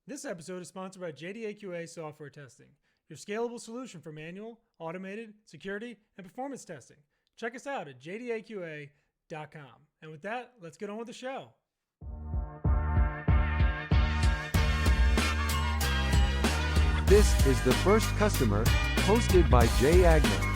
This episode is sponsored by JDAQA Software Testing, your scalable solution for manual, automated, security, and performance testing. Check us out at jdaqa.com. And with that, let's get on with the show. This is The First Customer, hosted by Jay Agner.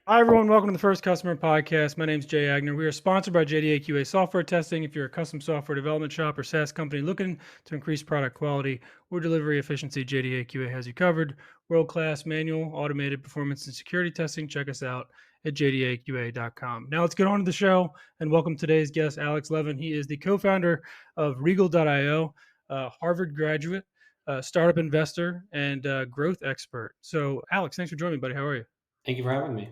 Hi, everyone. Welcome to the First Customer Podcast. My name is Jay Agner. We are sponsored by JDAQA Software Testing. If you're a custom software development shop or SaaS company looking to increase product quality or delivery efficiency, JDAQA has you covered. World-class manual, automated performance and security testing. Check us out at jdaqa.com. Now let's get on to the show and welcome today's guest, Alex Levin. He is the co-founder of Regal.io, Harvard graduate, startup investor, and growth expert. So, Alex, thanks for joining me, buddy. How are you? Thank you for having me.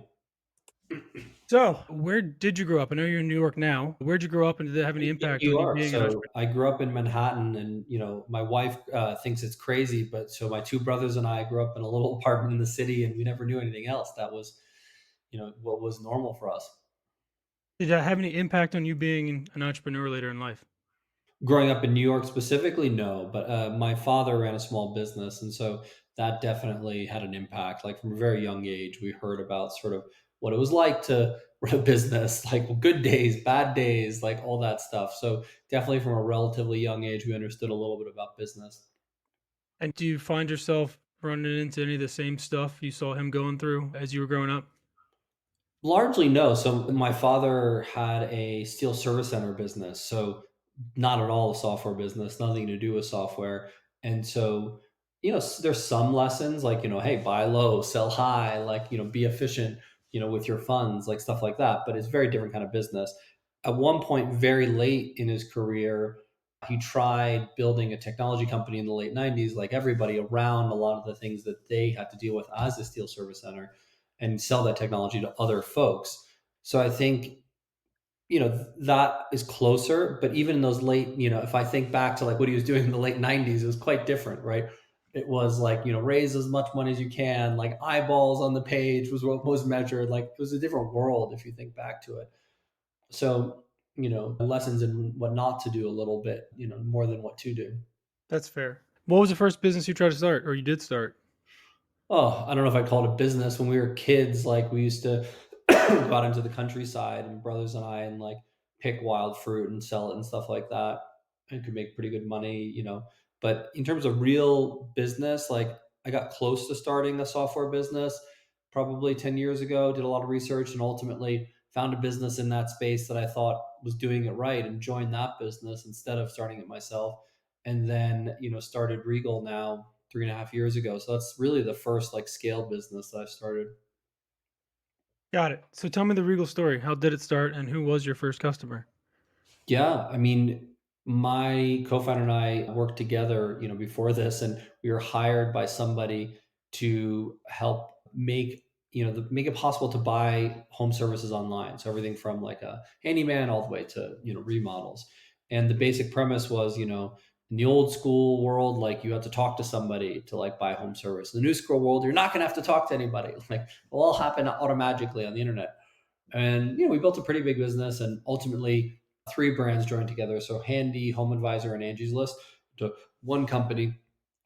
So, where did you grow up? I know you're in New York now. Where'd you grow up, and did that have any impact on You you are. being an So entrepreneur? I grew up in Manhattan, and my wife thinks it's crazy, but so my two brothers and I grew up in a little apartment in the city, and we never knew anything else. That was, what was normal for us. Did that have any impact on you being an entrepreneur later in life? Growing up in New York specifically, no, but my father ran a small business, and so that definitely had an impact. Like from a very young age, we heard about sort of what it was like to run a business, like good days, bad days, like all that stuff. So definitely from a relatively young age, we understood a little bit about business. And do you find yourself running into any of the same stuff you saw him going through as you were growing up? Largely no. So my father had a steel service center business. So not at all a software business, nothing to do with software. And so, there's some lessons like, hey, buy low, sell high, like, be efficient, with your funds, like stuff like that. But it's a very different kind of business. At one point, very late in his career, he tried building a technology company in the late 90s, like everybody around a lot of the things that they had to deal with as a steel service center and sell that technology to other folks. So I think, that is closer, but even in those late, if I think back to like what he was doing in the late 90s, it was quite different, right? It was like, raise as much money as you can, like eyeballs on the page was what was measured. Like it was a different world if you think back to it. So, lessons in what not to do a little bit, more than what to do. That's fair. What was the first business you tried to start, or you did start? Oh, I don't know if I call it a business. When we were kids, like we used to go out into the countryside, and brothers and I, and like pick wild fruit and sell it and stuff like that, and could make pretty good money. But in terms of real business, like I got close to starting a software business probably 10 years ago, did a lot of research, and ultimately found a business in that space that I thought was doing it right and joined that business instead of starting it myself. And then, started Regal now 3.5 years ago. So that's really the first like scale business that I've started. Got it. So tell me the Regal story. How did it start, and who was your first customer? Yeah, I mean, my co-founder and I worked together, before this, and we were hired by somebody to help make, make it possible to buy home services online. So everything from like a handyman all the way to, remodels. And the basic premise was, in the old school world, like you had to talk to somebody to like buy home service. In the new school world, you're not going to have to talk to anybody. Like it'll all happen automatically on the internet. And we built a pretty big business, and ultimately three brands joined together. So Handy, Home Advisor, and Angie's List to one company.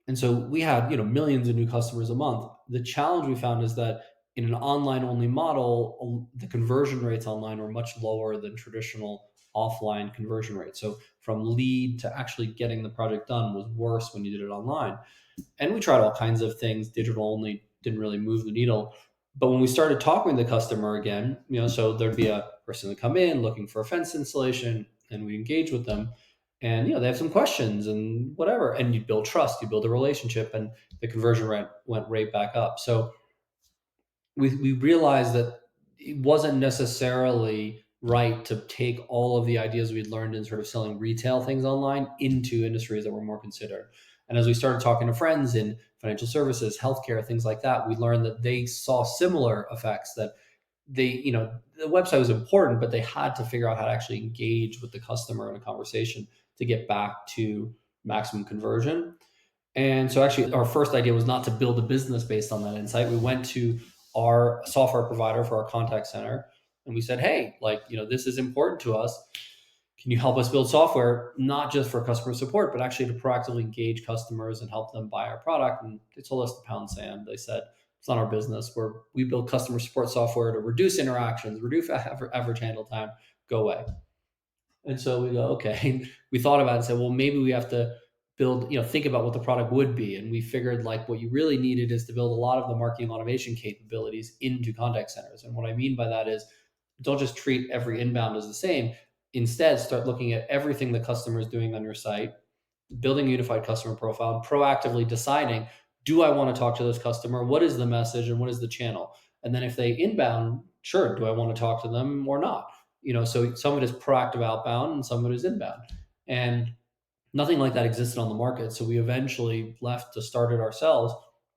And so we had millions of new customers a month. The challenge we found is that in an online only model, the conversion rates online were much lower than traditional offline conversion rates. So from lead to actually getting the project done was worse when you did it online. And we tried all kinds of things. Digital only didn't really move the needle. But when we started talking to the customer again, so there'd be a person to come in looking for a fence installation, and we engage with them, and they have some questions and whatever, and you build trust, you build a relationship, and the conversion rate went right back up. So we realized that it wasn't necessarily right to take all of the ideas we'd learned in sort of selling retail things online into industries that were more considered. And as we started talking to friends in financial services, healthcare, things like that, we learned that they saw similar effects, that the website was important, but they had to figure out how to actually engage with the customer in a conversation to get back to maximum conversion. And so actually our first idea was not to build a business based on that insight. We went to our software provider for our contact center And we said, hey, like, this is important to us. Can you help us build software, not just for customer support, but actually to proactively engage customers and help them buy our product? And they told us to pound sand. They said, it's not our business. We build customer support software to reduce interactions, reduce average handle time, go away. And so we go, okay. We thought about it and said, well, maybe we have to think about what the product would be. And we figured like what you really needed is to build a lot of the marketing automation capabilities into contact centers. And what I mean by that is don't just treat every inbound as the same. Instead, start looking at everything the customer is doing on your site, building a unified customer profile, and proactively deciding, do I want to talk to this customer? What is the message and what is the channel? And then if they inbound, sure, do I want to talk to them or not? So some of it is proactive outbound and some of it is inbound. And nothing like that existed on the market. So we eventually left to start it ourselves.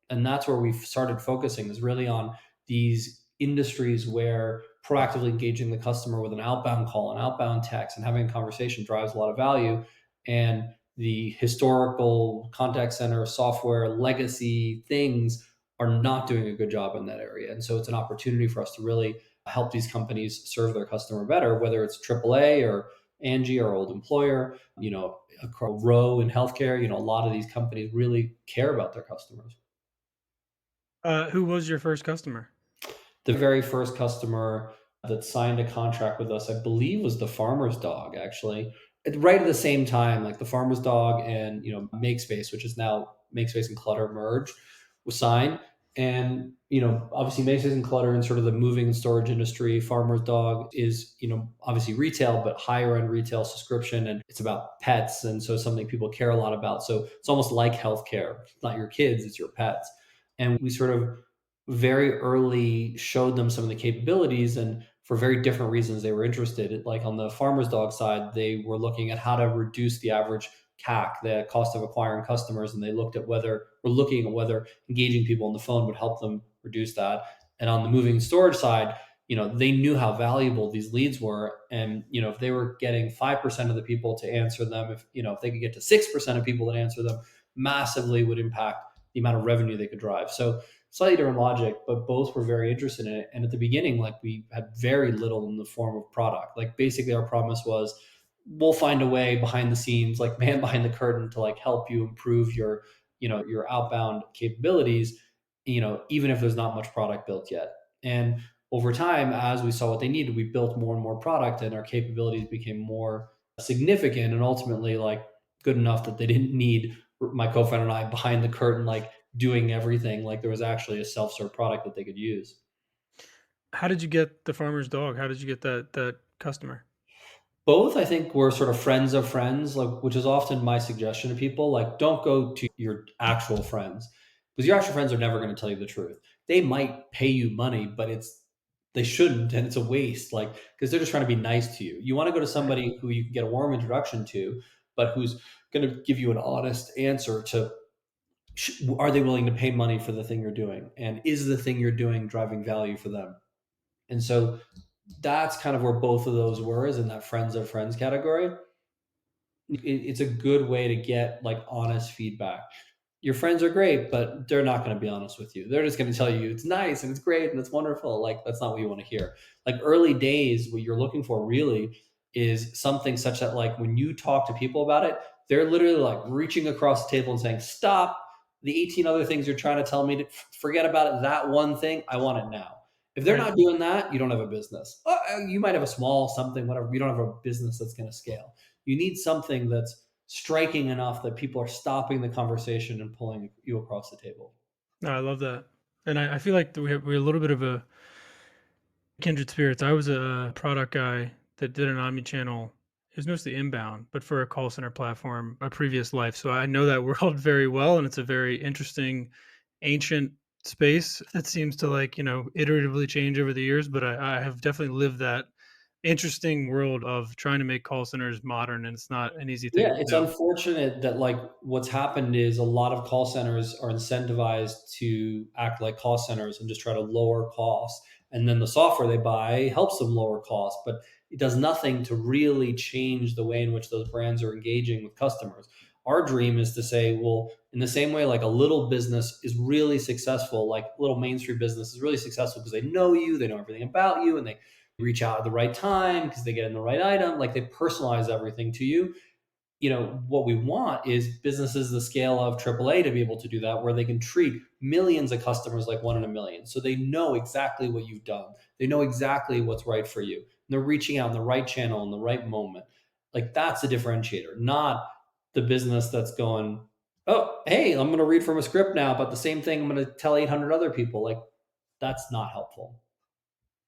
And that's where we started focusing, is really on these industries where proactively engaging the customer with an outbound call, an outbound text, and having a conversation drives a lot of value. And the historical contact center software legacy things are not doing a good job in that area. And so it's an opportunity for us to really help these companies serve their customer better, whether it's AAA or Angie, our old employer, a row in healthcare. A lot of these companies really care about their customers. Who was your first customer? The very first customer that signed a contract with us, I believe, was the farmer's dog, actually. Right at the same time, like the farmer's dog and Makespace, which is now Makespace and Clutter merged, was signed. And obviously Makespace and Clutter in sort of the moving and storage industry. Farmer's dog is obviously retail, but higher end retail subscription, and it's about pets, and so something people care a lot about. So it's almost like healthcare. It's not your kids, it's your pets. And we sort of very early showed them some of the capabilities, and for very different reasons they were interested. Like on the farmer's dog side, they were looking at how to reduce the average CAC, the cost of acquiring customers, and they were looking at whether engaging people on the phone would help them reduce that. And on the moving storage side, they knew how valuable these leads were. And if they were getting 5% of the people to answer them, if they could get to 6% of people that answer them, massively would impact the amount of revenue they could drive. So slightly different logic, but both were very interested in it. And at the beginning, like, we had very little in the form of product. Like, basically our promise was, we'll find a way behind the scenes, like man behind the curtain, to like help you improve your outbound capabilities, even if there's not much product built yet. And over time, as we saw what they needed, we built more and more product, and our capabilities became more significant, and ultimately like good enough that they didn't need my co-founder and I behind the curtain, like doing everything. Like, there was actually a self-serve product that they could use. How did you get the farmer's dog? How did you get that customer? Both, I think, were sort of friends of friends, like, which is often my suggestion to people. Like, don't go to your actual friends, because your actual friends are never going to tell you the truth. They might pay you money, but they shouldn't, and it's a waste. Like, because they're just trying to be nice to you. You want to go to Right. somebody who you can get a warm introduction to, but who's going to give you an honest answer to, are they willing to pay money for the thing you're doing, and is the thing you're doing driving value for them? And so that's kind of where both of those were, is in that friends of friends category. It's a good way to get like honest feedback. Your friends are great, but they're not going to be honest with you. They're just going to tell you it's nice and it's great and it's wonderful. Like, that's not what you want to hear. Like, early days, what you're looking for really is something such that, like, when you talk to people about it, they're literally like reaching across the table and saying, stop the 18 other things you're trying to tell me to forget about it. That one thing, I want it now. If they're Right. not doing that, you don't have a business. You might have a small something, whatever. You don't have a business that's going to scale. You need something that's striking enough that people are stopping the conversation and pulling you across the table. No, I love that. And I feel like we're a little bit of a kindred spirits. I was a product guy that did an omni-channel. It was mostly inbound, but for a call center platform, a previous life. So I know that world very well, and it's a very interesting, ancient space that seems to, like, iteratively change over the years. But I have definitely lived that interesting world of trying to make call centers modern, and it's not an easy thing Yeah, to it's do. unfortunate that, like, what's happened is a lot of call centers are incentivized to act like call centers and just try to lower costs. And then the software they buy helps them lower costs, but it does nothing to really change the way in which those brands are engaging with customers. Our dream is to say, well, in the same way, like a little business is really successful, like little Main Street business is really successful because they know you, they know everything about you, and they reach out at the right time because they get in the right item. Like they personalize everything to you. What we want is businesses the scale of AAA to be able to do that, where they can treat millions of customers like one in a million. So they know exactly what you've done. They know exactly what's right for you. And they're reaching out in the right channel in the right moment. Like that's a differentiator, not the business that's going, oh, hey, I'm going to read from a script now, but the same thing I'm going to tell 800 other people. Like that's not helpful.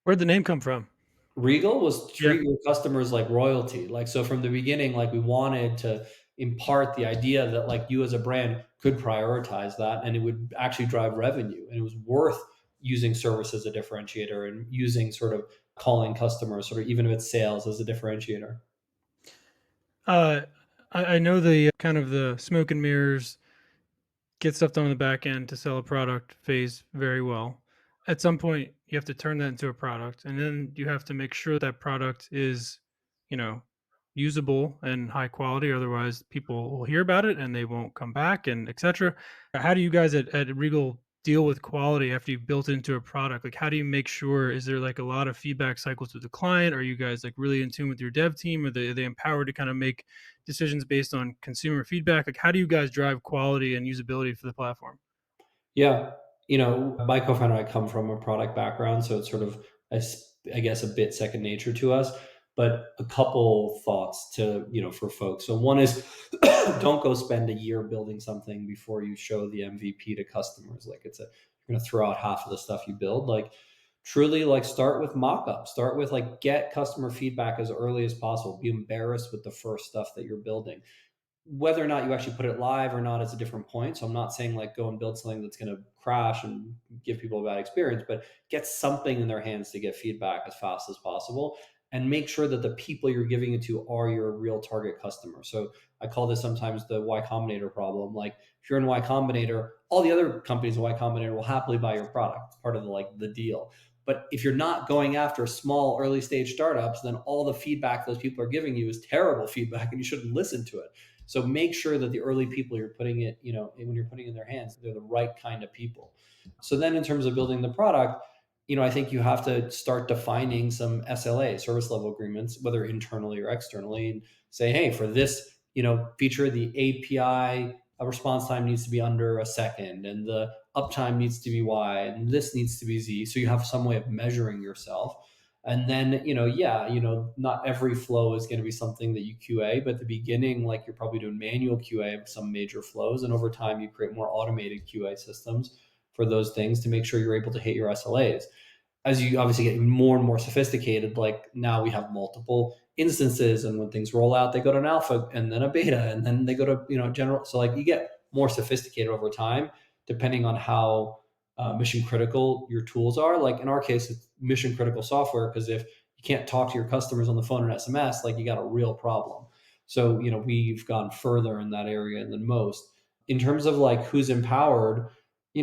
Where'd the name come from? Regal was Yeah. treat your customers like royalty. Like, so from the beginning, like we wanted to impart the idea that like you as a brand could prioritize that and it would actually drive revenue. And it was worth using service as a differentiator and using sort of calling customers, sort of even if it's sales as a differentiator. Uh, I know the kind of the smoke and mirrors, get stuff done on the back end to sell a product phase very well. At some point, you have to turn that into a product, and then you have to make sure that product is, you know, usable and high quality. Otherwise, people will hear about it and they won't come back, and etc. How do you guys at Regal deal with quality after you've built into a product? Like, how do you make sure? Is there like a lot of feedback cycles with the client? Are you guys like really in tune with your dev team? Are they empowered to kind of make decisions based on consumer feedback? Like, how do you guys drive quality and usability for the platform? Yeah. My co-founder and I come from a product background, so it's sort of, I guess, a bit second nature to us. But a couple thoughts for folks. So one is don't go spend a year building something before you show the MVP to customers. Like you're going to throw out half of the stuff you build. Like truly like start with mock-up, start with like get customer feedback as early as possible. Be embarrassed with the first stuff that you're building. Whether or not you actually put it live or not is a different point. So I'm not saying like go and build something that's going to crash and give people a bad experience, but get something in their hands to get feedback as fast as possible and make sure that the people you're giving it to are your real target customer. So I call this sometimes the Y Combinator problem. Like if you're in Y Combinator, all the other companies in Y Combinator will happily buy your product. It's part of the deal. But if you're not going after small early stage startups, then all the feedback those people are giving you is terrible feedback and you shouldn't listen to it. So make sure that the early people you're putting it, when you're putting in their hands, they're the right kind of people. So then in terms of building the product, I think you have to start defining some SLA, service level agreements, whether internally or externally, and say, hey, for this, feature, the API response time needs to be under a second, and the uptime needs to be Y, and this needs to be Z. So you have some way of measuring yourself. And then, not every flow is going to be something that you QA, but at the beginning, like you're probably doing manual QA of some major flows. And over time, you create more automated QA systems for those things to make sure you're able to hit your SLAs. As you obviously get more and more sophisticated, like now we have multiple instances, and when things roll out, they go to an alpha and then a beta, and then they go to, general. So like you get more sophisticated over time, depending on how mission critical your tools are. Like in our case, it's mission critical software because if you can't talk to your customers on the phone or SMS, like you got a real problem. So we've gone further in that area than most. In terms of like who's empowered,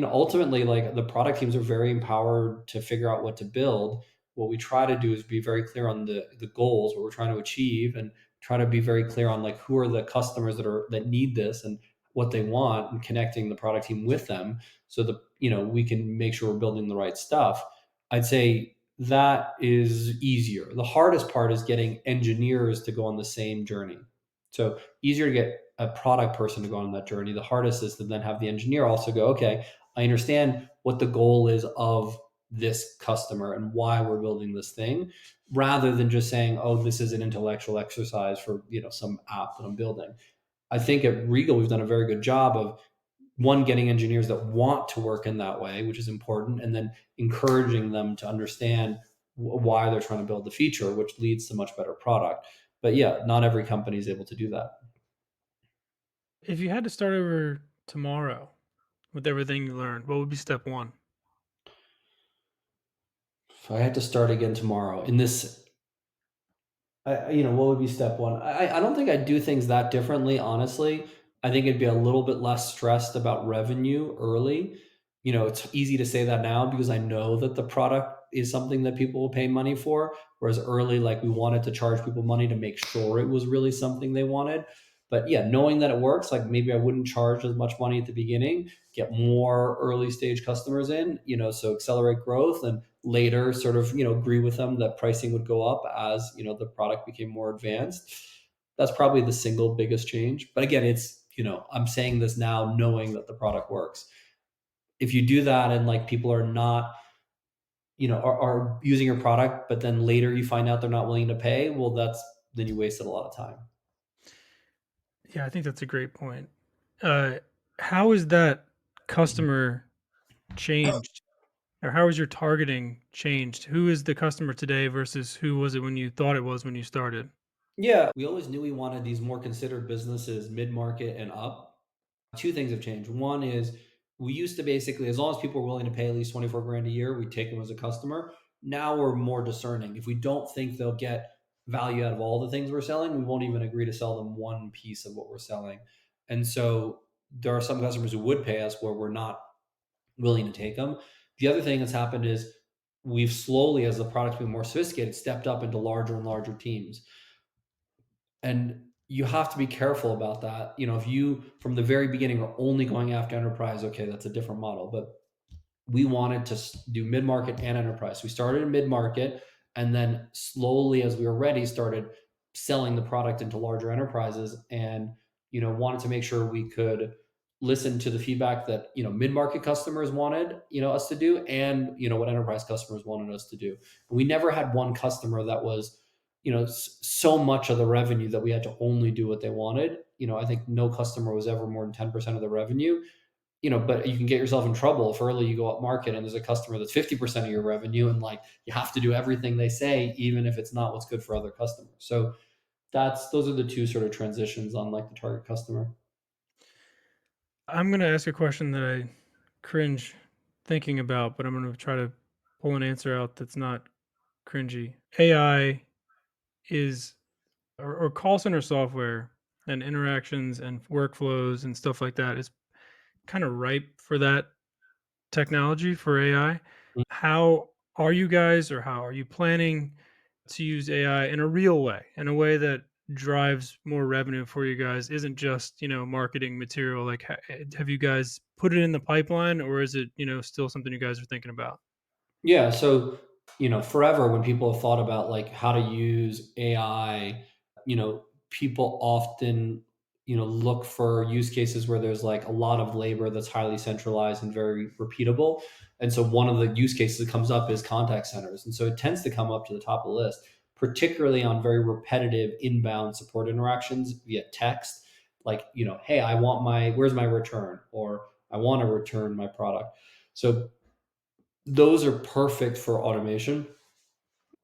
ultimately like the product teams are very empowered to figure out what to build. What we try to do is be very clear on the goals, what we're trying to achieve, and try to be very clear on like who are the customers that need this and what they want, and connecting the product team with them so that we can make sure we're building the right stuff. I'd say that is easier. The hardest part is getting engineers to go on the same journey. So easier to get a product person to go on that journey. The hardest is to then have the engineer also go, okay, I understand what the goal is of this customer and why we're building this thing, rather than just saying, oh, this is an intellectual exercise for some app that I'm building. I think at Regal, we've done a very good job of one, getting engineers that want to work in that way, which is important, and then encouraging them to understand why they're trying to build the feature, which leads to much better product. But yeah, not every company is able to do that. If you had to start over tomorrow with everything you learned, what would be step one? If I had to start again tomorrow in this, what would be step one? I don't think I'd do things that differently, honestly. I think it'd be a little bit less stressed about revenue early. It's easy to say that now because I know that the product is something that people will pay money for. Whereas early, like we wanted to charge people money to make sure it was really something they wanted. But yeah, knowing that it works, like maybe I wouldn't charge as much money at the beginning, get more early stage customers in, so accelerate growth, and later sort of, agree with them that pricing would go up as, the product became more advanced. That's probably the single biggest change. But again, I'm saying this now knowing that the product works. If you do that and like people are not, are using your product, but then later you find out they're not willing to pay, well, then you wasted a lot of time. Yeah, I think that's a great point. Uh, how is that customer changed, or how is your targeting changed? Who is the customer today versus who was it when you thought it was when you started? Yeah, we always knew we wanted these more considered businesses, mid market and up. Two things have changed. One is we used to basically, as long as people were willing to pay at least 24 grand a year, we'd take them as a customer. Now we're more discerning. If we don't think they'll get value out of all the things we're selling, we won't even agree to sell them one piece of what we're selling. And so there are some customers who would pay us where we're not willing to take them. The other thing that's happened is we've slowly, as the product's been more sophisticated, stepped up into larger and larger teams. And you have to be careful about that. If you from the very beginning are only going after enterprise, okay, that's a different model. But we wanted to do mid market and enterprise. We started in mid market, and then slowly, as we were ready, started selling the product into larger enterprises, and wanted to make sure we could listen to the feedback that mid market customers wanted us to do, and what enterprise customers wanted us to do. We never had one customer that was so much of the revenue that we had to only do what they wanted. I think no customer was ever more than 10% of the revenue. But you can get yourself in trouble if early you go up market and there's a customer that's 50% of your revenue, and like you have to do everything they say, even if it's not what's good for other customers. So those are the two sort of transitions on like the target customer. I'm going to ask a question that I cringe thinking about, but I'm going to try to pull an answer out that's not cringy. AI is, or call center software and interactions and workflows and stuff like that is kind of ripe for that technology for AI. How are you guys, or how are you planning to use AI in a real way, in a way that drives more revenue for you guys? Isn't just, marketing material. Like, have you guys put it in the pipeline, or is it, still something you guys are thinking about? Yeah. So, forever when people have thought about like how to use AI, people often, look for use cases where there's like a lot of labor that's highly centralized and very repeatable. And so one of the use cases that comes up is contact centers. And so it tends to come up to the top of the list, particularly on very repetitive inbound support interactions via text. Like, hey, where's my return? Or I want to return my product. So those are perfect for automation.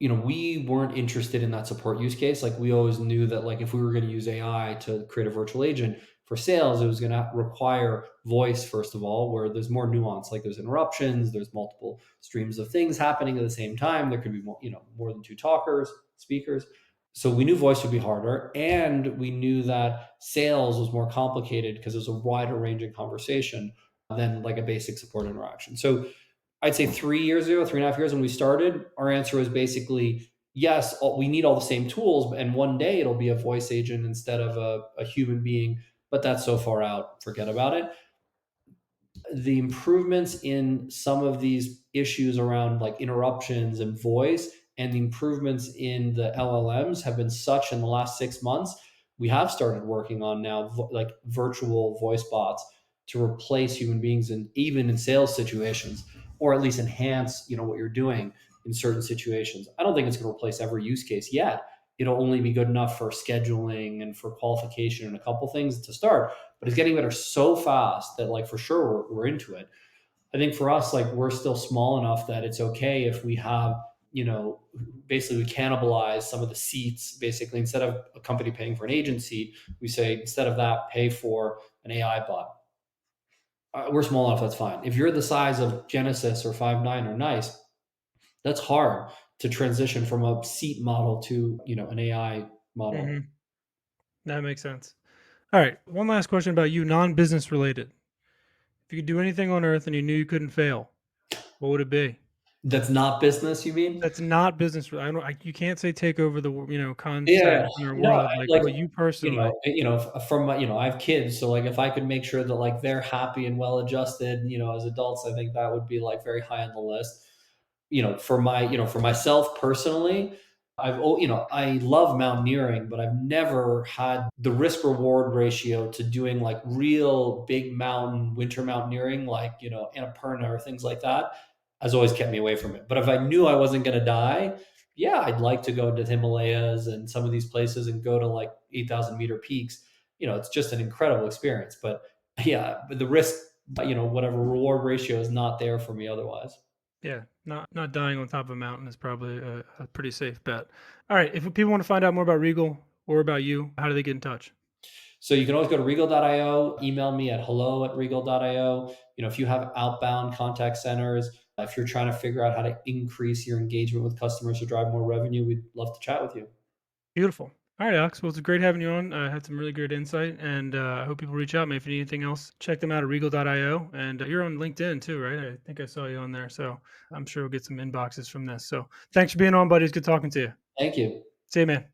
We weren't interested in that support use case. Like we always knew that like if we were going to use AI to create a virtual agent for sales, it was going to require voice first of all, where there's more nuance. Like there's interruptions, there's multiple streams of things happening at the same time. There could be more than two speakers. So we knew voice would be harder, and we knew that sales was more complicated because it was a wider ranging conversation than like a basic support interaction. So I'd say 3 years ago, 3.5 years when we started, our answer was basically yes, we need all the same tools, and one day it'll be a voice agent instead of a human being, but that's so far out, forget about it. The improvements in some of these issues around like interruptions and voice, and the improvements in the LLMs have been such in the last 6 months. We have started working on now like virtual voice bots to replace human beings, and even in sales situations, or at least enhance what you're doing in certain situations. I don't think it's going to replace every use case yet. It'll only be good enough for scheduling and for qualification and a couple things to start, but it's getting better so fast that like for sure we're into it. I think for us, like we're still small enough that it's okay if we have, you know, basically we cannibalize some of the seats. Basically, instead of a company paying for an agency, we say instead of that, pay for an AI bot. We're small enough, that's fine. If you're the size of Genesis or Five9 or Nice, that's hard to transition from a seat model to an AI model. Hmm. That makes sense. All right. One last question about you, non-business related. If you could do anything on earth and you knew you couldn't fail, what would it be? That's not business, you mean? That's not business. I don't. You can't say take over the Yeah, concept in our no, world. Like, like, what you personally. from my I have kids, so, like, if I could make sure that, like, they're happy and well-adjusted, as adults, I think that would be, like, very high on the list. For myself personally, I love mountaineering, but I've never had the risk reward ratio to doing like real big mountain winter mountaineering, like, Annapurna or things like that, has always kept me away from it. But if I knew I wasn't going to die, yeah, I'd like to go into the Himalayas and some of these places and go to like 8,000-meter peaks. It's just an incredible experience. But yeah, but the risk, whatever reward ratio is not there for me otherwise. Yeah, not dying on top of a mountain is probably a pretty safe bet. All right, if people want to find out more about Regal or about you, how do they get in touch? So you can always go to regal.io, email me at hello@regal.io. If you have outbound contact centers, if you're trying to figure out how to increase your engagement with customers to drive more revenue, we'd love to chat with you. Beautiful. All right, Alex. Well, it's great having you on. I had some really good insight, and I hope people reach out. Maybe if you need anything else, check them out at regal.io. And you're on LinkedIn too, right? I think I saw you on there. So I'm sure we'll get some inboxes from this. So thanks for being on, buddy. It's good talking to you. Thank you. See you, man.